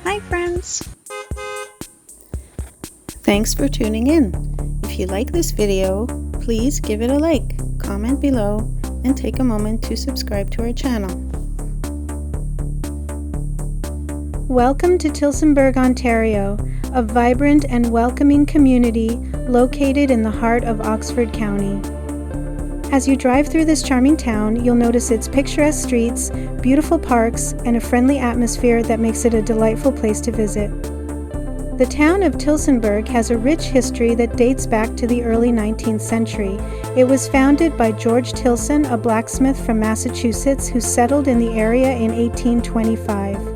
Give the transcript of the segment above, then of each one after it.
Hi friends! Thanks for tuning in. If you like this video, please give it a like, comment below, and take a moment to subscribe to our channel. Welcome to Tillsonburg, Ontario, a vibrant and welcoming community located in the heart of Oxford County. As you drive through this charming town, you'll notice its picturesque streets, beautiful parks, and a friendly atmosphere that makes it a delightful place to visit. The town of Tillsonburg has a rich history that dates back to the early 19th century. It was founded by George Tilson, a blacksmith from Massachusetts who settled in the area in 1825.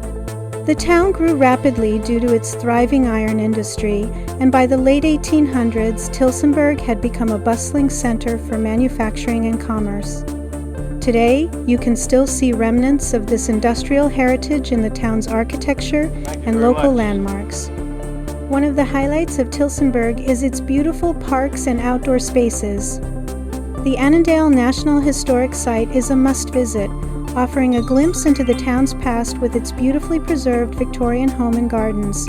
The town grew rapidly due to its thriving iron industry, and by the late 1800s, Tillsonburg had become a bustling center for manufacturing and commerce. Today, you can still see remnants of this industrial heritage in the town's architecture and local landmarks. One of the highlights of Tillsonburg is its beautiful parks and outdoor spaces. The Annandale National Historic Site is a must-visit, offering a glimpse into the town's past with its beautifully preserved Victorian home and gardens.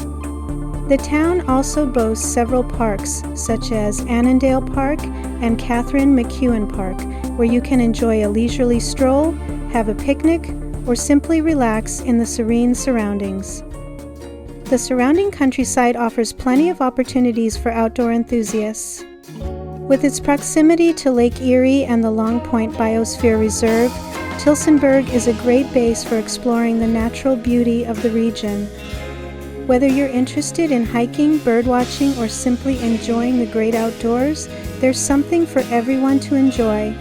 The town also boasts several parks, such as Annandale Park and Catherine McEwen Park, where you can enjoy a leisurely stroll, have a picnic, or simply relax in the serene surroundings. The surrounding countryside offers plenty of opportunities for outdoor enthusiasts. With its proximity to Lake Erie and the Long Point Biosphere Reserve, Tillsonburg is a great base for exploring the natural beauty of the region. Whether you're interested in hiking, birdwatching, or simply enjoying the great outdoors, there's something for everyone to enjoy.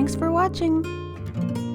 Thanks for watching!